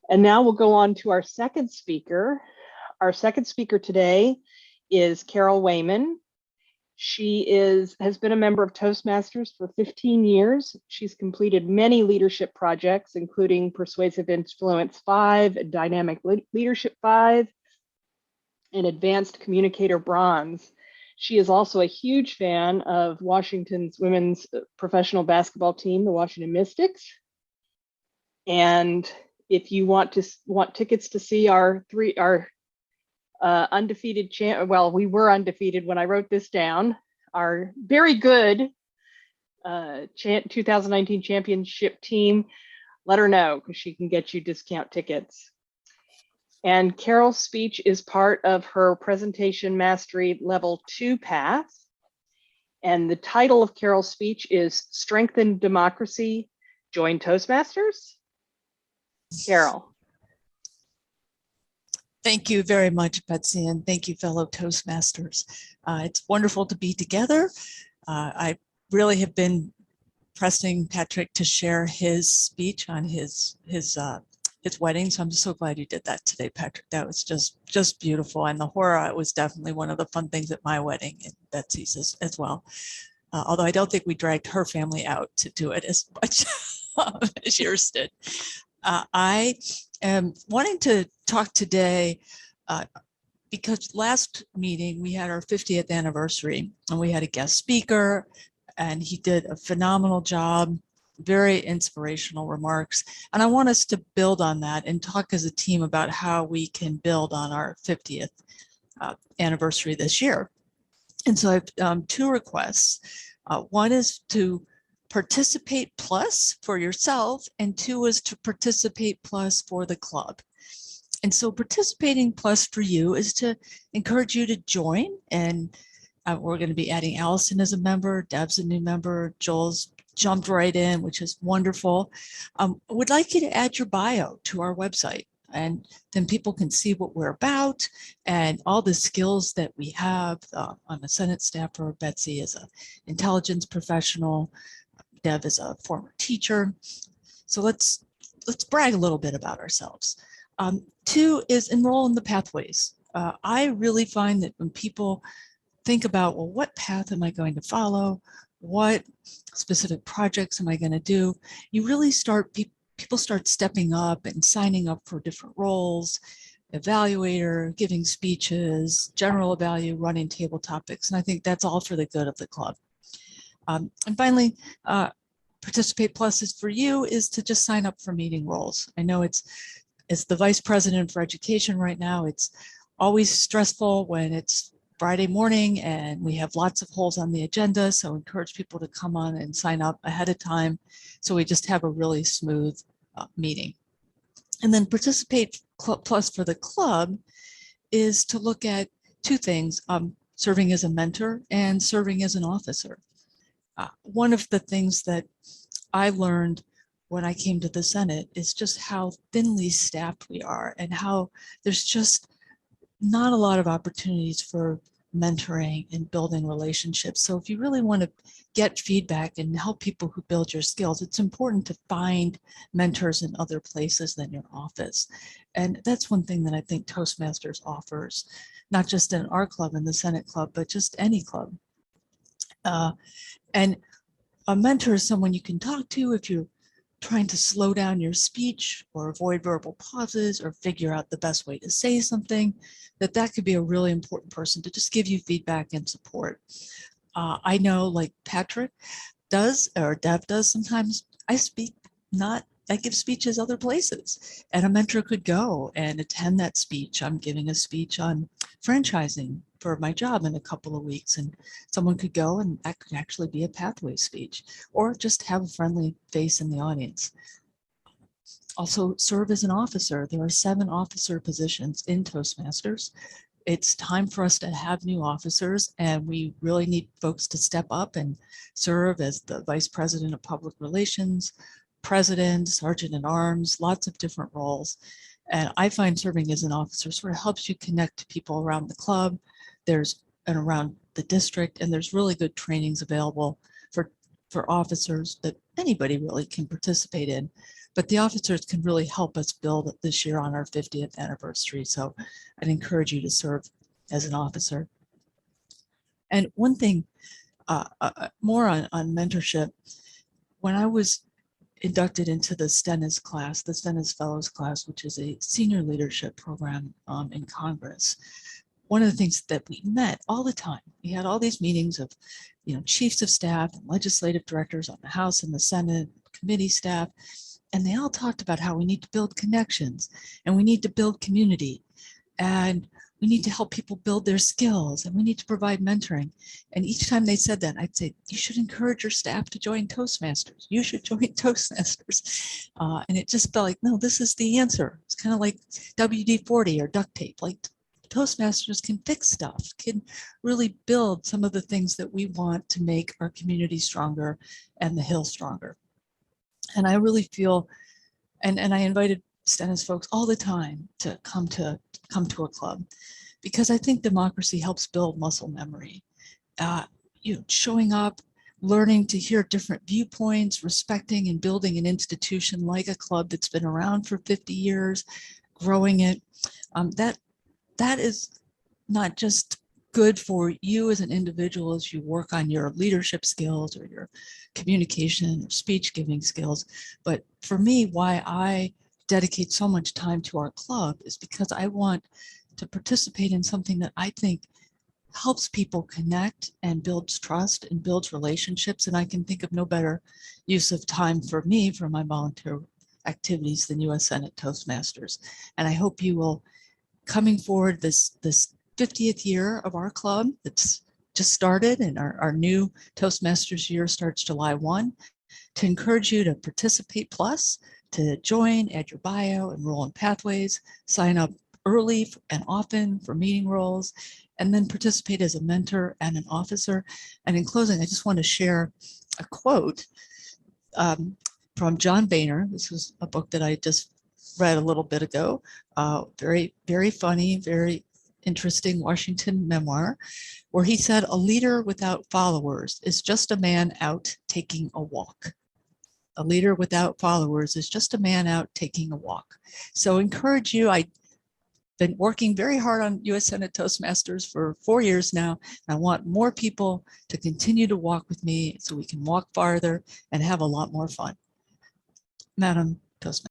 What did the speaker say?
And now we'll go on to our second speaker. Our second speaker today is Carol Wayman. She has been a member of Toastmasters for 15 years. She's completed many leadership projects, including Persuasive Influence 5, Dynamic Leadership 5, and Advanced Communicator Bronze. She is also a huge fan of Washington's women's professional basketball team, the Washington Mystics. And if you want tickets to see our undefeated well, we were undefeated when I wrote this down, our very good 2019 championship team, let her know because she can get you discount tickets. And Carol's speech is part of her Presentation Mastery Level 2 path. And the title of Carol's speech is Strengthen Democracy, Join Toastmasters. Carol. Thank you very much, Betsy, and thank you, fellow Toastmasters. It's wonderful to be together. I really have been pressing Patrick to share his speech on his wedding, so I'm just so glad you did that today, Patrick. That was just beautiful, and the hora was definitely one of the fun things at my wedding, and Betsy's as well. Although I don't think we dragged her family out to do it as much as yours did. I am wanting to talk today because last meeting we had our 50th anniversary and we had a guest speaker and he did a phenomenal job, very inspirational remarks. And I want us to build on that and talk as a team about how we can build on our 50th anniversary this year. And so I have two requests. One is to participate plus for yourself, and two is to participate plus for the club. And so participating plus for you is to encourage you to join, and we're going to be adding Allison as a member, Deb's a new member, Joel's jumped right in, which is wonderful. I would like you to add your bio to our website, and then people can see what we're about and all the skills that we have. I'm a Senate staffer, Betsy is an intelligence professional, Deb is a former teacher. So let's brag a little bit about ourselves. Two is enroll in the pathways. I really find that when people think about, well, what path am I going to follow? What specific projects am I going to do? You really people start stepping up and signing up for different roles, evaluator, giving speeches, general evaluator, running table topics. And I think that's all for the good of the club. And finally, Participate Plus is for you is to just sign up for meeting roles. I know it's the Vice President for Education right now. It's always stressful when it's Friday morning and we have lots of holes on the agenda. So encourage people to come on and sign up ahead of time so we just have a really smooth meeting. And then Participate Plus for the club is to look at two things, serving as a mentor and serving as an officer. One of the things that I learned when I came to the Senate is just how thinly staffed we are and how there's just not a lot of opportunities for mentoring and building relationships. So if you really want to get feedback and help people who build your skills, it's important to find mentors in other places than your office. And that's one thing that I think Toastmasters offers, not just in our club, in the Senate Club, but just any club. And a mentor is someone you can talk to if you're trying to slow down your speech or avoid verbal pauses or figure out the best way to say something, that could be a really important person to just give you feedback and support. I know, like Patrick does, or Deb does sometimes, I give speeches other places, and a mentor could go and attend that speech. I'm giving a speech on franchising for my job in a couple of weeks, and someone could go and that could actually be a pathway speech, or just have a friendly face in the audience. Also serve as an officer. There are 7 officer positions in Toastmasters. It's time for us to have new officers, and we really need folks to step up and serve as the Vice President of Public Relations, President, Sergeant at Arms, lots of different roles. And I find serving as an officer sort of helps you connect to people around the club, and around the district, and there's really good trainings available for officers that anybody really can participate in. but the officers can really help us build it this year on our 50th anniversary. So I'd encourage you to serve as an officer. And one thing more on mentorship, when I was inducted into the Stennis class, the Stennis Fellows class, which is a senior leadership program in Congress, one of the things that we met all the time, we had all these meetings of, chiefs of staff and legislative directors on the House and the Senate, committee staff, and they all talked about how we need to build connections and we need to build community and we need to help people build their skills and we need to provide mentoring. And each time they said that, I'd say, you should encourage your staff to join Toastmasters. You should join Toastmasters. And it just felt like, no, this is the answer. It's kind of like WD-40 or duct tape. Like Toastmasters can fix stuff, can really build some of the things that we want to make our community stronger and the Hill stronger. And I really feel, and I invited Stennis folks all the time to come to a club, because I think democracy helps build muscle memory. Showing up, learning to hear different viewpoints, respecting and building an institution like a club that's been around for 50 years, growing it. That is not just good for you as an individual as you work on your leadership skills or your communication or speech giving skills, but for me, why I dedicate so much time to our club is because I want to participate in something that I think helps people connect and builds trust and builds relationships. And I can think of no better use of time for me for my volunteer activities than US Senate Toastmasters. And I hope you will, coming forward this 50th year of our club that's just started, and our new Toastmasters year starts July 1, to encourage you to participate plus, to join, add your bio, enroll in pathways, sign up early and often for meeting roles, and then participate as a mentor and an officer. And in closing, I just want to share a quote from John Boehner. This was a book that I just read a little bit ago. Very, very funny, very interesting Washington memoir, where he said, "A leader without followers is just a man out taking a walk." A leader without followers is just a man out taking a walk. So encourage you. I've been working very hard on US Senate Toastmasters for 4 years now. And I want more people to continue to walk with me so we can walk farther and have a lot more fun. Madam Toastmaster.